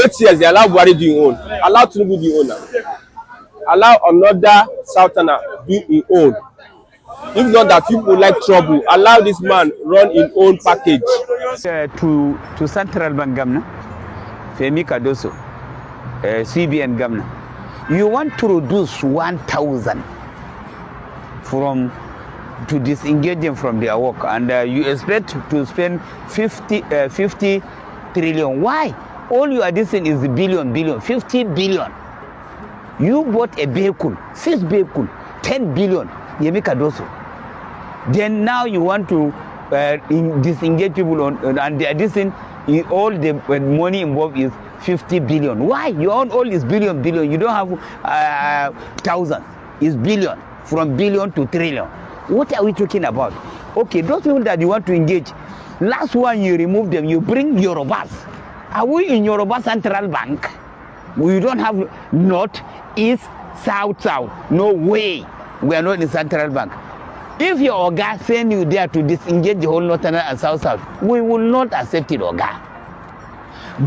8 years, they allow Buhari do his own. Allow Tinubu do his own now. Allow another Southerner do his own. If not that people like trouble, allow this man run his own package. To Central Bank Governor, Femi Cardoso, CBN Governor, you want to reduce 1,000 to disengage them from their work, and you expect to spend 50 trillion. Why? All you are doing is billion, 50 billion. You bought a vehicle, 6 vehicle, 10 billion, Femi Cardoso. Then now you want to disengage people and they are dissing, all the money involved is 50 billion. Why? You own all is billion. You don't have thousands. It's billion, from billion to trillion. What are we talking about? Okay, those people that you want to engage, last one you remove them, you bring Yorubas. Are we in Yoruba Central Bank? We don't have North, East, South. No way. We are not in Central Bank. If your Oga send you there to disengage the whole Northern and South, we will not accept it, Oga.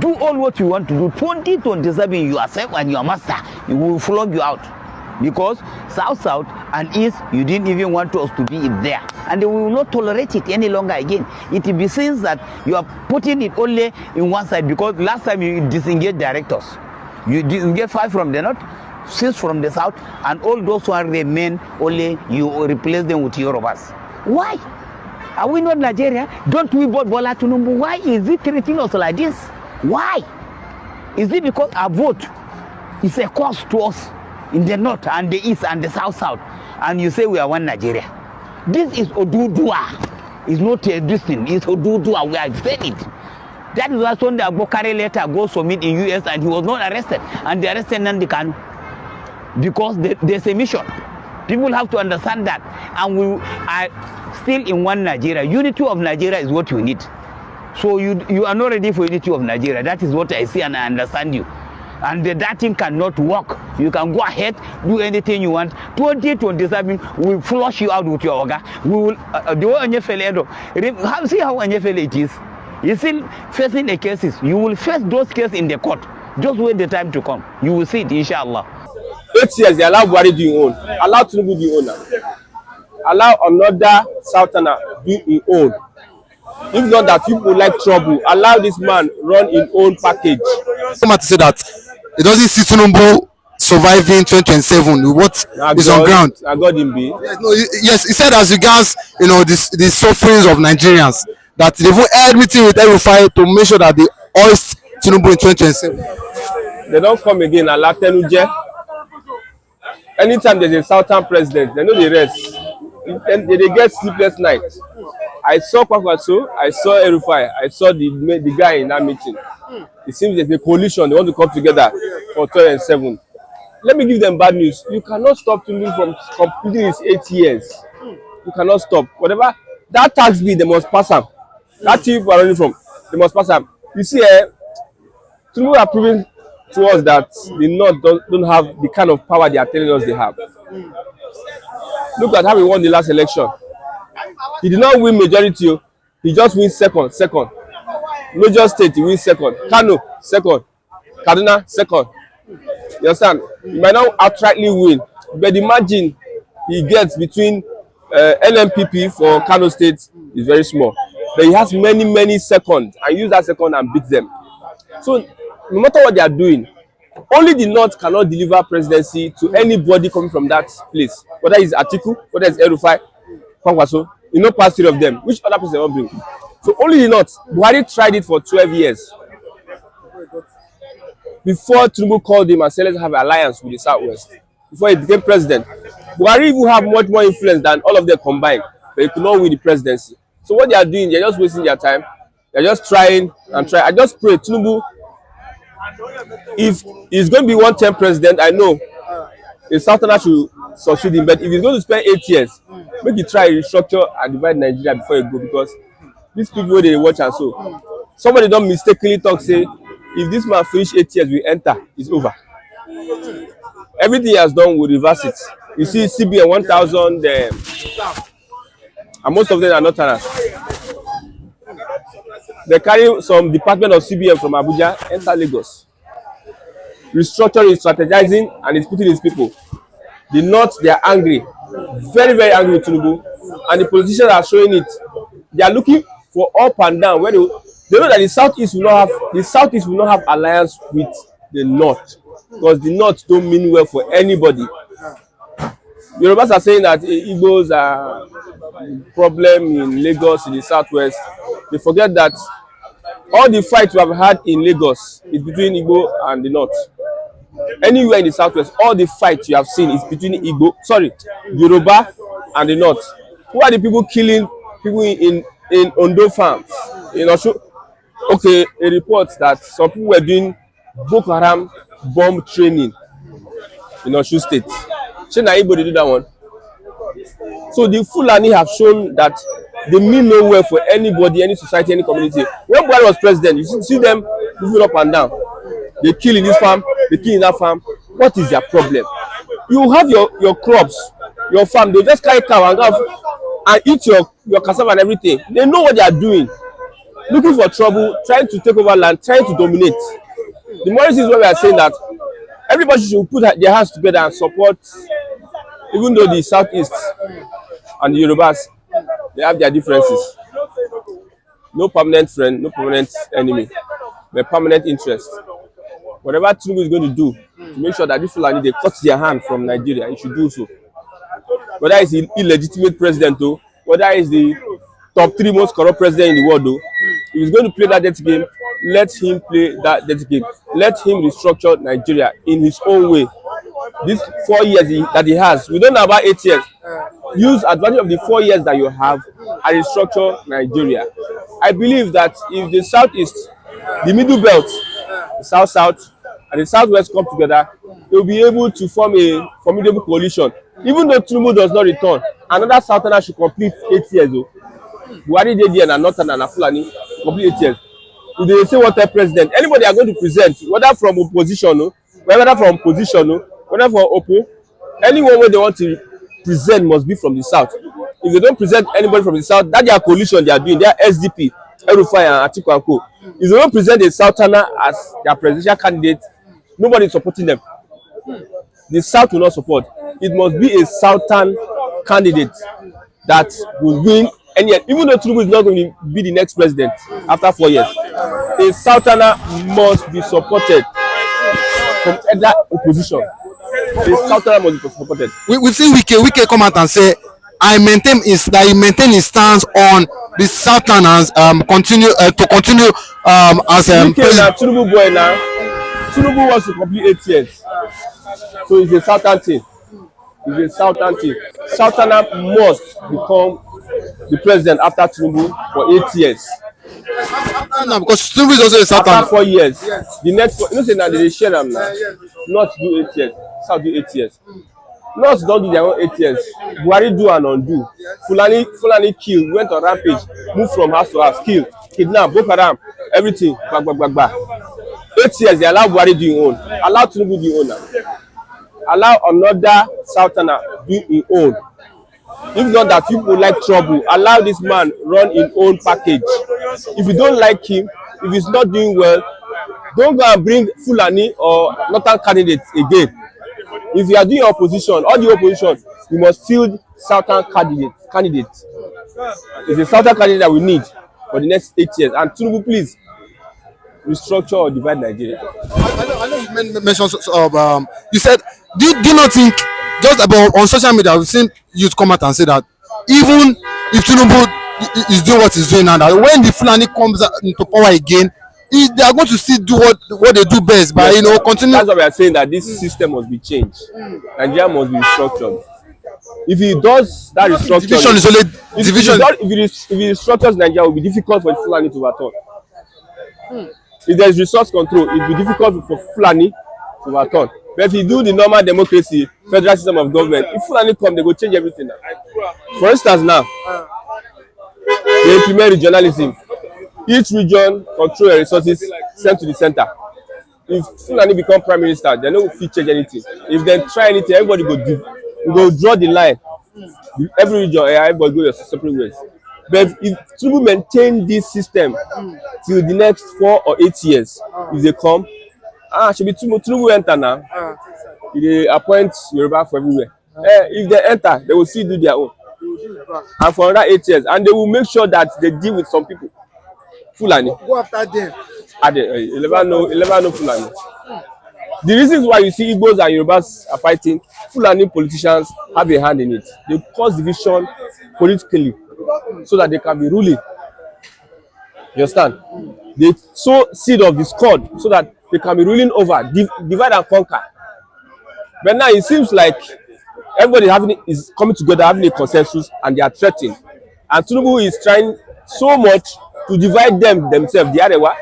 Do all what you want to do. 2027, yourself and your master, we will flog you out. Because South and East, you didn't even want us to be there. And we will not tolerate it any longer again. It will be seen that you are putting it only in one side, because last time you disengaged directors. You disengaged 5 from the North, 6 from the South, and all those who remain, only you replace them with Yorubas. Why? Are we not Nigeria? Don't we vote Bola Tinubu? Why is he treating us like this? Why? Is it because our vote is a cost to us in the North and the East and the South, and you say we are one Nigeria? This is Odudua. It's not a distance. It's Odudua. We have said it. That is why Sunday Abokare later goes submit in US and he was not arrested, and they arrested Nnamdi Kanu. Because there's a mission. People have to understand that. And we are still in one Nigeria. Unity of Nigeria is what you need. So you are not ready for unity of Nigeria. That is what I see, and I understand you. And that thing cannot work. You can go ahead, do anything you want. 2027, we will flush you out with your Oga. We will, the way Anyefele, see how Anyefele it is. You're still facing the cases. You will face those cases in the court. Just wait the time to come. You will see it, inshallah. 8 years, they allow Buhari do his own. Allow Tinubu do his own now. Allow another Southerner do his own. If not that people like trouble, allow this man run his own package. Someone to say that it doesn't see Tinubu surviving 2027. What is on ground? I got him be. Yes, he said as regards the sufferings of Nigerians, that they've had meeting with El-Rufai to make sure that they hoist Tinubu in 2027. They don't come again. Allah Tenuje. Anytime there's a Southern president, they know the rest. They get sleepless nights. I saw Kwakwaso, I saw El-Rufai, I saw the guy in that meeting. It seems there's a coalition. They want to come together for 2027. Let me give them bad news. You cannot stop Tinubu from completing his 8 years. You cannot stop. Whatever that tax bill, they must pass up. That TV people are running from, they must pass up. You see, Tinubu are proving to us that the North don't have the kind of power they are telling us they have. Look at how he won the last election. He did not win majority. He just wins second. Major state, he wins second. Kano, second. Kaduna, second. You understand? He might not outrightly win, but the margin he gets between NMPP for Kano State is very small. But he has many seconds, and use that second and beat them. So no matter what they are doing, only the North cannot deliver presidency to anybody coming from that place. Whether it's Atiku, whether it's El-Rufai, Kwakwaso, you know, past 3 of them. Which other person will bring? So only the North. Buhari tried it for 12 years. Before Tinubu called him and said, let's have an alliance with the Southwest. Before he became president. Buhari will have much more influence than all of them combined, but he could not win the presidency. So what they are doing, they're just wasting their time. They're just trying and trying. I just pray Tinubu, if he's going to be one-term president, I know a Southerner should succeed him. But if he's going to spend 8 years, make it try restructure and divide Nigeria before you go, because these people they watch and so. Somebody don't mistakenly talk, say, if this man finish 8 years, we enter, it's over. Everything he has done will reverse it. You see CBN 1,000, and most of them are not tenants. They carry some department of CBN from Abuja, enter Lagos. restructuring, strategizing, and he's putting his people. The North, they are angry, very, very angry with Tinubu, and the politicians are showing it. They are looking for up and down. Where they know that the Southeast will not have alliance with the North, because the North don't mean well for anybody. Yorubas are saying that Igbos are problem in Lagos, in the Southwest. They forget that all the fights we have had in Lagos is between Igbo and the North. Anywhere in the Southwest, all the fights you have seen is between Yoruba and the North. Who are the people killing people in Ondo farms? In Osho? Okay, a report that some people were doing Boko Haram bomb training in Osho State. Shey na Igbo dey do that one? So the Fulani have shown that they mean no well for anybody, any society, any community. When Buhari was president, you see them moving up and down. They kill in this farm, they kill in that farm. What is their problem? You have your crops, your farm, they just carry cow and go and eat your cassava and everything. They know what they are doing. Looking for trouble, trying to take over land, trying to dominate. The Morris is where we are saying that everybody should put their hands together and support, even though the Southeast and the Yorubas, they have their differences. No permanent friend, no permanent enemy, but permanent interest. Whatever Tinubu is going to do to make sure that this Fulani, they cut their hand from Nigeria, he should do so. Whether it's the illegitimate president, though, whether it's the top 3 most corrupt president in the world, though, if he's going to play that dirty game, let him play that dirty game. Let him restructure Nigeria in his own way. These 4 years that he has, we don't know about 8 years. Use advantage of the 4 years that you have and restructure Nigeria. I believe that if the Southeast, the Middle Belt, the South, and the Southwest come together, they will be able to form a formidable coalition. Even though Tinubu does not return, another Southerner should complete 8 years. Buhari dey there and Northern and Fulani complete 8 years. If they say what type president, anybody are going to present, whether from opposition, whether from position, whether from Oppo, anyone where they want to present must be from the South. If they don't present anybody from the South, that their coalition they are doing, their SDP, Erufai and Atiku and Co. If they don't present a Southerner as their presidential candidate, nobody is supporting them. The South will not support. It must be a Southern candidate that will win. And yet, even though Tinubu is not going to be the next president after 4 years, a Southerner must be supported from either opposition. A Southerner must be supported. We see Wike come out and say, he maintain his stance on the Southerners continue as president. Tinubu boy now. Tinubu wants to complete 8 years, so it's a Southern thing. It's a Southern thing. Southerner must become the president after Tinubu for 8 years. No, because Tinubu is also a Southern. After 4 years, the next, you know, say now they share them now. Not do 8 years. South do 8 years. North don't do their own 8 years. Buhari do and undo. Fulani kill, went on rampage, moved from house to house, kill, kidnap, Boko Haram, everything. 8 years, they allow Buhari do your own. Allow Tinubu do your own now. Allow another Southerner do his own. If not that people like trouble, allow this man run his own package. If you don't like him, if he's not doing well, don't go and bring Fulani or Northern candidates again. If you are doing opposition, all the opposition, you must field Southern candidates. It's a Southern candidate that we need for the next 8 years. And Tinubu, please restructure or divide Nigeria. I know you mentioned you said, do you not think, just about on social media, we've seen youth come out and say that even if Tinubu is doing what he's doing now, that when the Fulani comes into power again, they are going to still do what they do best by, yes, continue. That's why we are saying that this system must be changed. Nigeria must be restructured. If he does that restructuring, division is only division. If he restructures Nigeria, it will be difficult for the Fulani to overturn. If there is resource control, it will be difficult for Fulani to overturn. But if you do the normal democracy, federal system of government, if Fulani come, they go change everything now. For instance, now they implement regionalism. Each region control their resources sent to the center. If Fulani become prime minister, they no fit change anything. If they try anything, everybody go do. We go draw the line. Every region, everybody go their separate ways. But if Tinubu maintain this system till the next 4 or 8 years, if they come, Should be Tinubu enter now. They appoint Yoruba for everywhere. If they enter, they will still do their own. And for another 8 years, and they will make sure that they deal with some people. Fulani. Go after them. You never know Fulani. The reasons why you see Igbos and Yorubas are fighting, Fulani politicians have a hand in it. They cause division politically so that they can be ruling. You understand? They sow seed of discord so that they can be ruling over, divide and conquer. But now it seems like everybody is coming together, having a consensus, and they are threatening. And Tinubu is trying so much to divide themselves, the Arewa.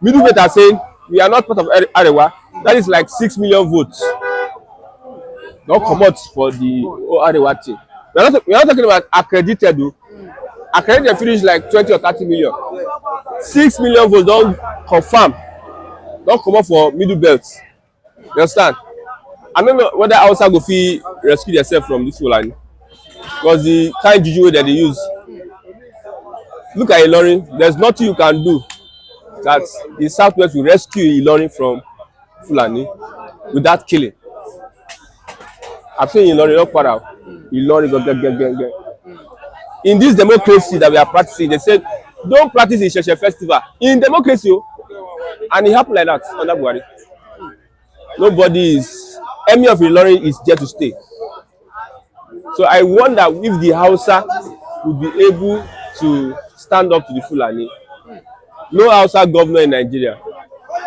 Middle belt are saying, we are not part of Arewa. That is like 6 million votes. Don't come out for the Arewa thing. We are not talking about accredited, though. Accredited finish like 20 or 30 million. 6 million votes don't confirm. Don't come out for middle belt. You understand? I don't know whether Hausa go fit rescue themselves from this Fulani. Because the kind juju that they use. Look at Ilorin. There's nothing you can do that the Southwest will rescue Ilorin from Fulani without killing. I've seen Ilorin not far out. Ilorin go. In this democracy that we are practicing, they said, don't practice in Sheshe festival. In democracy, and it happened like that under Buhari. Nobody is. Emir of Ilorin is there to stay. So I wonder if the Hausa would be able to stand up to the Fulani. No Hausa governor in Nigeria.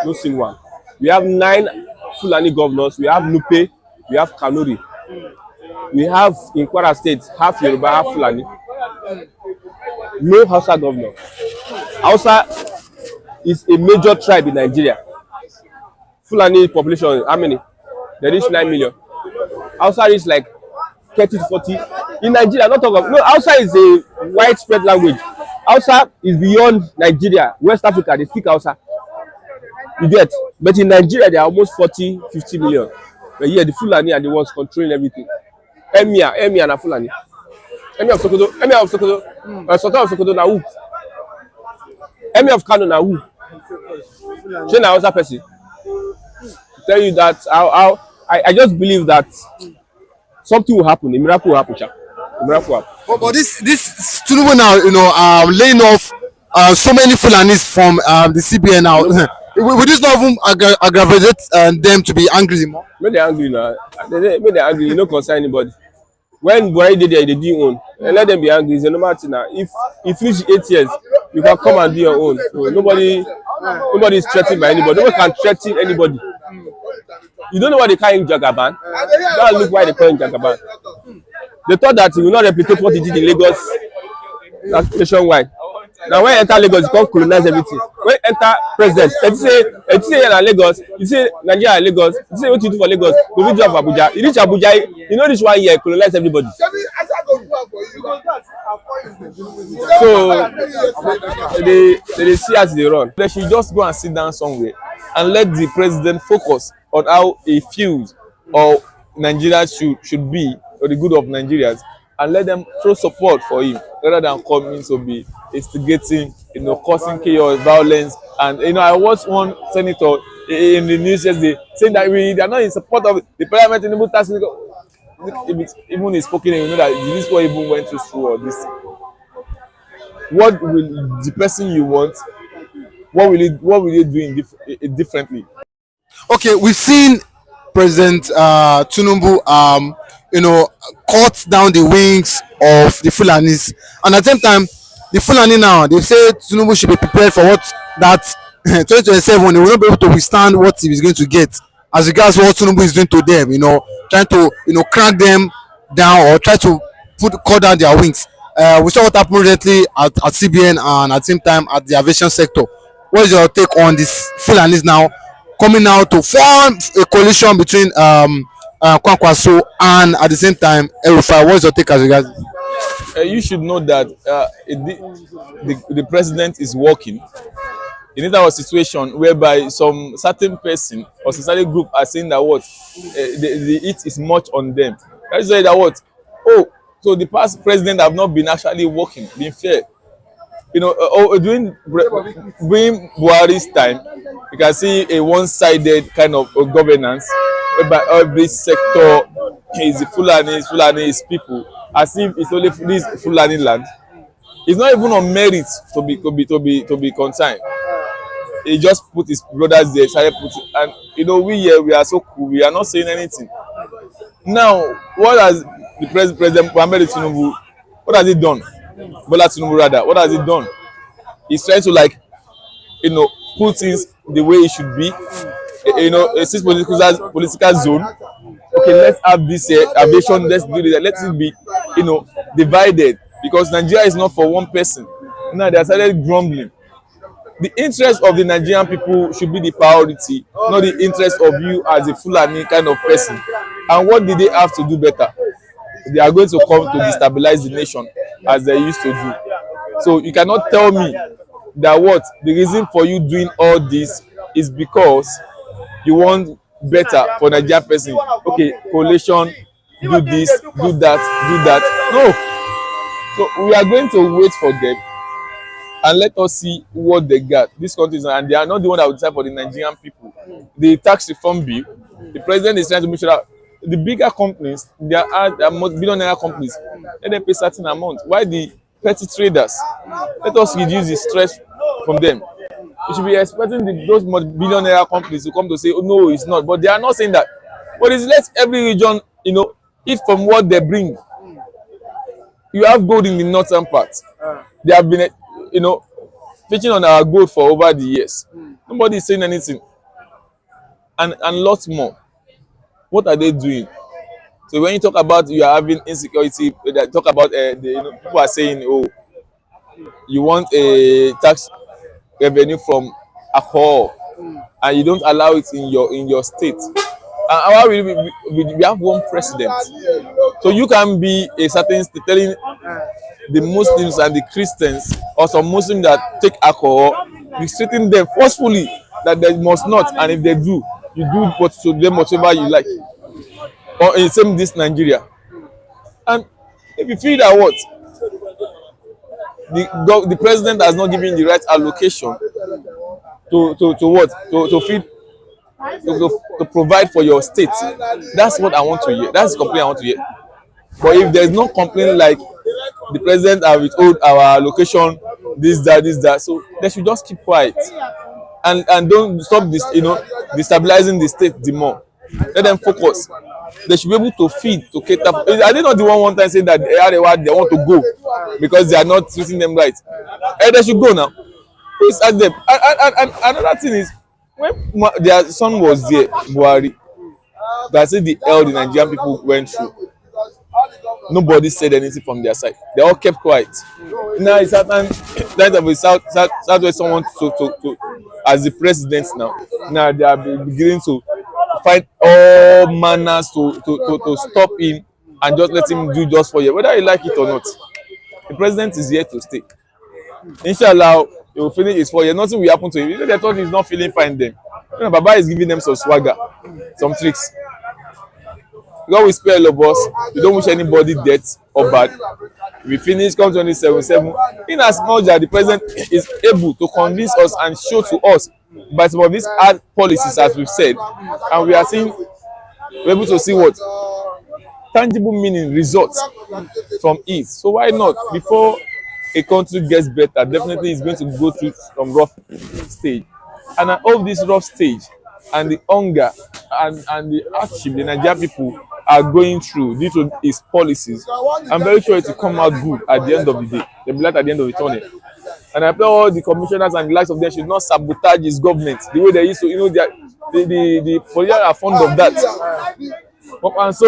No single one. We have 9 Fulani governors. We have Nupe. We have Kanuri. We have in Kwara State half Yoruba, half Fulani. No Hausa governor. Hausa is a major tribe in Nigeria. Fulani population, how many? They reach 9 million. Hausa reach like 30 to 40. In Nigeria, not talk of no. Hausa is a widespread language. Hausa is beyond Nigeria. West Africa, they speak Hausa. You get, but in Nigeria, there are almost 40, 50 million. But yeah, the Fulani are the ones controlling everything. Emir and Fulani. Emir of Sokoto, Sultan of Sokoto na who? Emir of Kano na who? She na Hausa person. To tell you that how I just believe that something will happen, a miracle will happen, a miracle will happen. But this Tinubu now, laying off so many Fulani's from the CBN now. Would this not even aggravate them to be angry more? Make they angry now. Make they angry. You no concern anybody. When Buhari did there, they do your own. And let them be angry. It's a normal thing now. If you finish 8 years, you can come and do your own. So nobody is threatened by anybody. Nobody can threaten anybody. You don't know why they call him Jagaban. Now look why they call him Jagaban. They thought that he will not replicate what he did in Lagos nationwide. Now when you enter Lagos, you can't colonize everything. When you enter president, if you say you're in Lagos, you say Nigeria Lagos, you say what you do for Lagos, you will do for Abuja. You reach Abuja, you know this 1 year, colonize everybody. So they see as they run. They should just go and sit down somewhere and let the president focus on how he feels or Nigeria should be, or the good of Nigerians, and let them throw support for him rather than coming to be instigating, causing chaos, violence. And I watched one senator in the news yesterday saying that they are not in support of the parliament in the tax. Even he spoken, you know that this what even went through all this. What will the person you want? What will he do differently? Okay, we've seen President Tinubu, cut down the wings of the Fulani's, and at the same time, the Fulani now they say Tinubu should be prepared for what that 2027 they will not be able to withstand what he is going to get as regards what Tinubu is doing to them. Trying to crack them down or try to cut down their wings. We saw what happened recently at CBN and at the same time at the aviation sector. What is your take on this Fulani's now coming out to form a coalition between Kwankwaso and at the same time El-Rufai? What is your take as regards? You should know that the president is working in a situation whereby some certain person or certain group are saying that the heat is much on them. That is why that so the past president have not been actually working, being fair. during Buhari's time, you can see a one-sided kind of governance, whereby every sector is the Fulani's people, as if it's only this Fulani land. It's not even on merit to be concerned. He just put his brothers there, started putting, and we here, we are so cool, we are not saying anything. Now, what has the President Muhammad Tinubu, what has he done? Bola Tinubu rather, what has he done? He's trying to put things the way it should be. A six political zone. Okay, let's have this aviation, let's do this, let it be divided, because Nigeria is not for one person. Now they have started grumbling. The interest of the Nigerian people should be the priority, not the interest of you as a Fulani kind of person. And what did they have to do better? They are going to come to destabilize the nation as they used to do. So you cannot tell me that the reason for you doing all this is because you want better for Nigerian person. Okay, coalition, do this, do that. No. So we are going to wait for them and let us see what they got. This country, and they are not the one that will decide for the Nigerian people. The tax reform bill, the president is trying to make sure that the bigger companies, there are billionaire companies, let them pay certain amount. Why the petty traders? Let us reduce the stress from them. You should be expecting those billionaire companies to come to say, oh no, it's not. But they are not saying that. But it's let every region, eat from what they bring. You have gold in the northern part. They have been, fishing on our gold for over the years. Nobody is saying anything. And lots more. What are they doing? So when you talk about you are having insecurity, they talk about people are saying, oh, you want a tax revenue from alcohol, and you don't allow it in your state. And we have one president, so you can be a certain state telling the Muslims and the Christians or some Muslims that take alcohol, restricting them forcefully that they must not, and if they do, you do whatever you like. Or in same this Nigeria, and if you feel that the president has not given the right allocation to feed to provide for your state, that's what I want to hear. That's the complaint I want to hear. But if there's no complaint like the president has withhold our allocation, this that, so they should just keep quiet and don't stop this, destabilizing the state the more. Let them focus. They should be able to feed, to cater. Are they not the one time saying that they want to go because they are not treating them right? They should go now. Please ask them. And another thing is, when their son was there, Buhari, that's the hell the Nigerian people went through. Nobody said anything from their side. They all kept quiet. Now it's time of Southwest someone to as the president now. Now they are beginning to find all manners to stop him and just let him do just for you, whether you like it or not. The president is here to stay. Inshallah, he will finish his 4 years. Nothing will happen to him. They thought he's not feeling fine then. Baba is giving them some swagger, some tricks. God will spare all of us. We don't wish anybody death or bad. We finish come 2077. In as much as the president is able to convince us and show to us by some of these hard policies, as we've said, and we are seeing, we're able to see what tangible meaning results from it. So why not, before a country gets better, definitely it's going to go through some rough stage. And I hope this rough stage and the hunger and the hardship the Nigerian people are going through due to his policies, I'm very sure it will come out good at the end of the day. They'll be light at the end of the tunnel. And I pray all the commissioners and the likes of them should not sabotage his government the way they used to. The politicians are fond of that. And so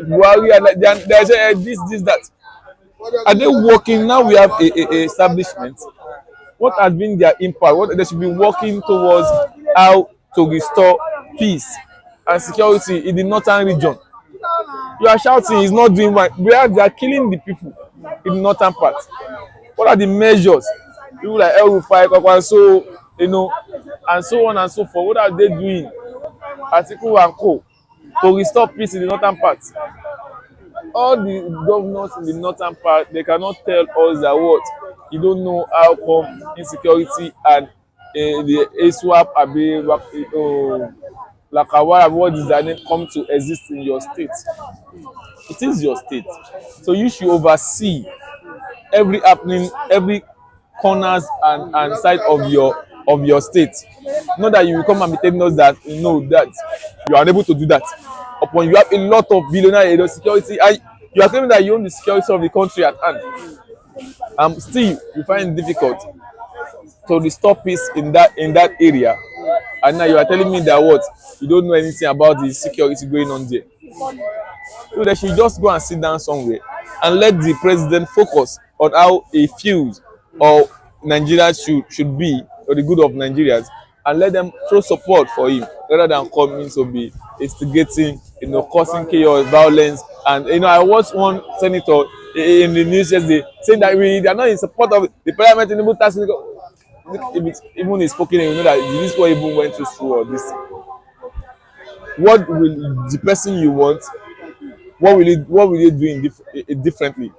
Buhari and they say this that. Are they working now? We have a establishment. What has been their impact? What they should be working towards how to restore peace and security in the northern region. You are shouting he's not doing right. They are killing the people in the northern part. What are the measures? People like El-Rufai, and so on and so forth. What are they doing? Atiku and Co. to restore peace in the northern part. All the governors in the northern part, they cannot tell us that you don't know how come insecurity and the ASWAP abi Lakawara, what is that name, come to exist in your state. It is your state, so you should oversee every happening, every corners and side of your state. Not that you will come and be telling us that you know that you are unable to do that. Upon you have a lot of billionaire area security and you are claiming that you own the security of the country at hand. Still you find it difficult to restore peace in that area. And now you are telling me that what you don't know anything about the security going on there. So they should just go and sit down somewhere and let the president focus on how he feels or Nigeria should be, or the good of Nigerians, and let them throw support for him rather than coming to be instigating, causing chaos, violence. And I watched one senator in the news yesterday saying that they are not in support of the parliament in the tax. If even is spoken, you know that this one even went through or this. What will the person you want? What will they do differently?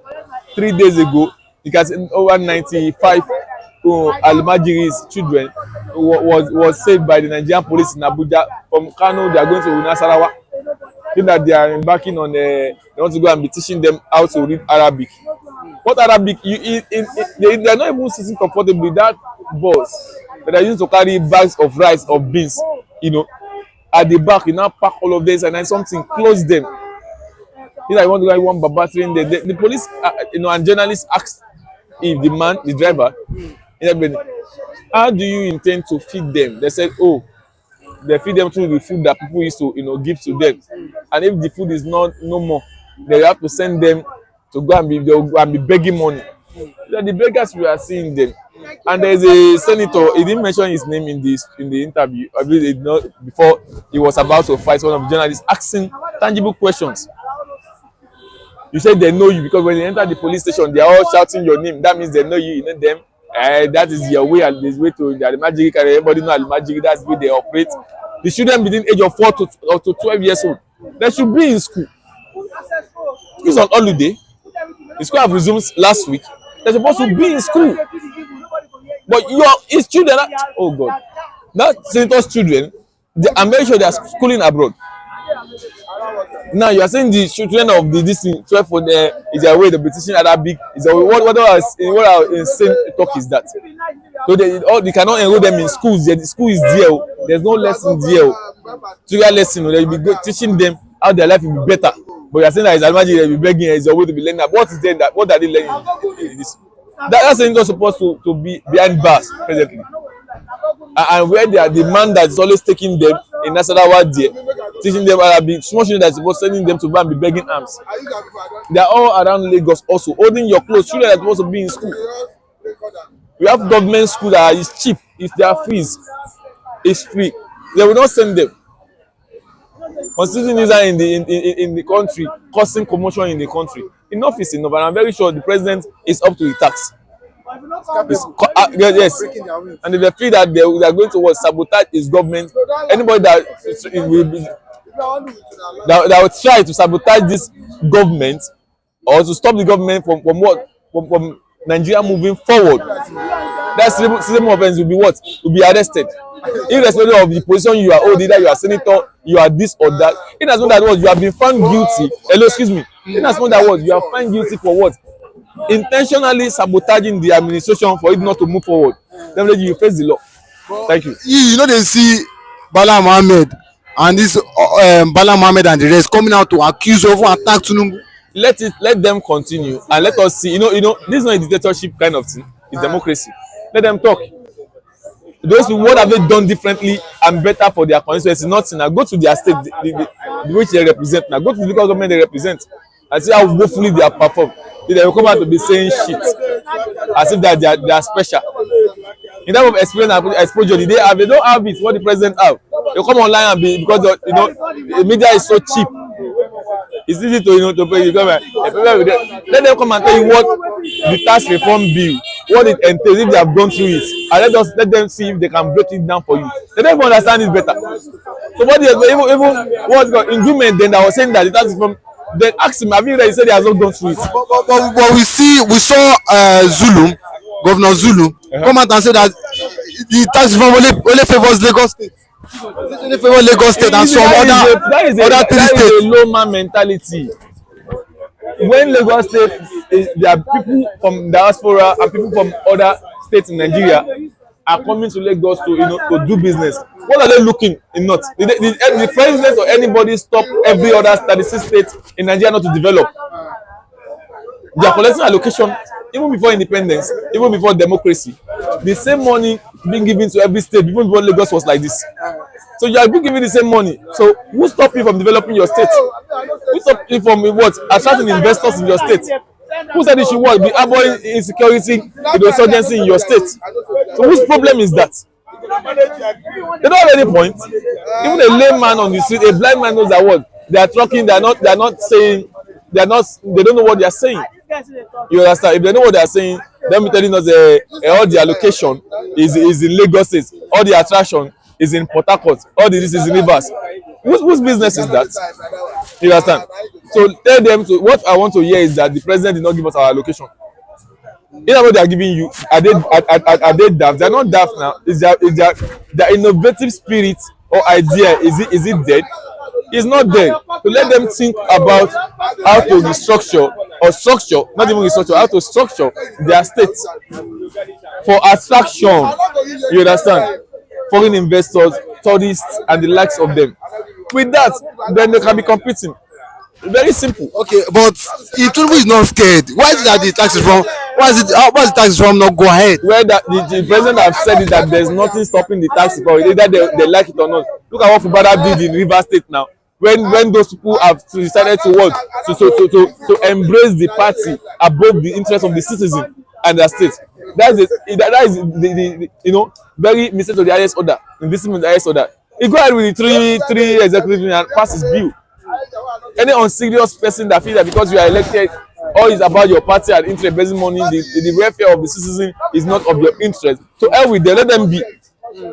3 days ago, because over 95 Almajiri's children was saved by the Nigerian police in Abuja. From Kano, they are going to Nasarawa. Think that they are embarking on they want to go and be teaching them how to read Arabic. What Arabic? They are not even sitting comfortably with that bus. But they are using to carry bags of rice or beans, at the back. You now pack all of this and then something close them. I want to go one babatering there. The police, and journalists asked if the driver, how do you intend to feed them? They said, oh, they feed them through the food that people used to, give to them. And if the food is no more, they have to send them to go and be begging money. The beggars, we are seeing them. And there's a senator, he didn't mention his name in the interview. I believe before he was about to fight one of the journalists, asking tangible questions. You say they know you because when you enter the police station, they are all shouting your name. That means they know you, you know them. That is your way, and this way to the Almajiri. Everybody know Almajiri. That's the way they operate. The children between age of 4 to 12 years old, they should be in school. It's on holiday. The school have resumed last week. They're supposed to be in school. But his children, oh God, that senator's children, I'm very sure they are schooling abroad. Now you are saying the children of this 12 for is their way to be teaching Arabic. Is what insane talk is that? So they cannot enroll them in schools. The school is there. There's no lesson there. Tutorial lesson. They will be teaching them how their life will be better. But you are saying that it's Almaji, they will be begging. It's a way to be learning. What is there? What are they learning in this? That's not supposed to be behind bars presently. And where they are the man that is always taking them in Nasarawa there, teaching them Arabic, small children that is supposed to sending them to go and be begging arms. They are all around Lagos also, holding your clothes. Children that are supposed to be in school. We have government school that is cheap. If they are fees, it's free. They will not send them. Considering these are in the country, causing commotion in the country. Enough is enough, and I'm very sure the president is up to the task. Yes, and if they feel that they are going to sabotage his government, anybody that will try to sabotage this government or to stop the government from Nigeria moving forward, that system offense will be what? Will be arrested. Irrespective of the position you are holding, either you are senator, you are this or that. In as much as what you have been found guilty, in as much as what you are found guilty for what? Intentionally sabotaging the administration for it not to move forward. Then you face the law. Thank you. You know they see Bala Mohammed and this Bala Mohammed and the rest coming out to accuse of attack Tinubu. Let them continue and let us see. This is not a dictatorship kind of thing. It's democracy. Let them talk. Those people, what have they done differently and better for their constituency? Nothing. Now go to their state, which they represent. Now go to the local government they represent and see how woefully they are performed. They will come out to be saying shit as if that they are special. In terms of experience and exposure, they don't have it. What the president have? They come online and because the media is so cheap. It's easy to pay. Let them come and tell you what the tax reform bill, what it entails, if they have gone through it, and let them see if they can break it down for you. They don't even understand it better. So what even in June then I was saying that the tax reform. Then ask him, have you read? He said he has not gone through it. But we saw Zulum Governor Zulu, come out and say that the tax reform only favors Lagos State. It only favors Lagos State and some other three that is states. a low man mentality. When Lagos State, there are people from diaspora and people from other states in Nigeria are coming to Lagos to to do business. What are they looking in north? Did the president or anybody stop every other 36 states in Nigeria not to develop? They are collecting allocation even before independence, even before democracy. The same money being given to every state, even before Lagos was like this. So you are being given the same money. So who stopped you from developing your state? Who stopped you from attracting investors in your state? Who said it should work? Be harboring insecurity, insurgency in your state. So whose problem is that? They don't have any point. Even a lame man on the street, a blind man knows that what they are talking. They are not saying. They don't know what they are saying. You understand? If they know what they are saying, they'll be telling us all the allocation is in Lagos State, all the attraction is in Port Harcourt, all this is in Rivers. Whose business is that? You understand? So tell them what I want to hear is that the president did not give us our allocation. Either what they are giving you, are they daft? They are not daft now. Is their innovative spirit or idea, is it dead? It's not dead. So let them think about how to restructure or structure, not even restructure, how to structure their states for attraction. You understand? Foreign investors, tourists, and the likes of them. With that, then they can be competing. Very simple. Okay, but if Tinubu is not scared, why is it that the tax reform? Why is the tax reform not go ahead? Where the president have said is that there's nothing stopping the tax reform, either they like it or not. Look at what Fubara did in Rivers State now. When those people have decided to work to embrace the party above the interest of the citizen and the state. That is the very mistake of the highest order. In this the highest order. He go ahead with the three executive and pass his bill. Any unserious person that feels that because you are elected, all is about your party and interest basing money, the welfare of the citizen is not of your interest. So hell with them, let them be.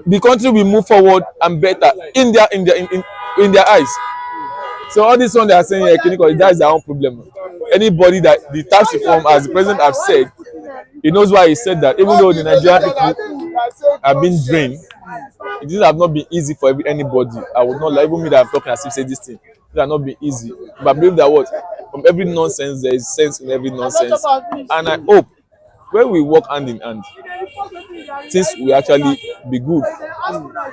The country will move forward and better in their eyes. So all this one they are saying that is their own problem. Anybody that the tax reform, as the president have said, he knows why he said that. Even though the Nigerian people have been drained, it have not been easy for anybody. I would not like even me that I'm talking as if say this thing. It have not been easy. But I believe that what from every nonsense there is sense in every nonsense, and I hope when we work hand in hand, things will actually be good.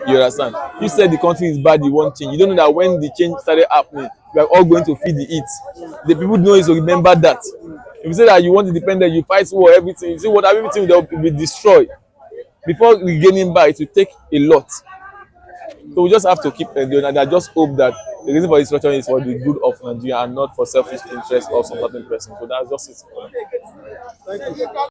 You understand? You said the country is bad, you want change. You don't know that when the change started happening, we are all going to feed the heat. The people know is to remember that. If you say that you want independence, you fight war, everything. You see what everything will be destroyed. Before regaining back, it will take a lot. So we just have to keep enduring, and I just hope that the reason for this restructuring is for the good of Nigeria and not for selfish interest of some certain person. So that's just it. Thank you.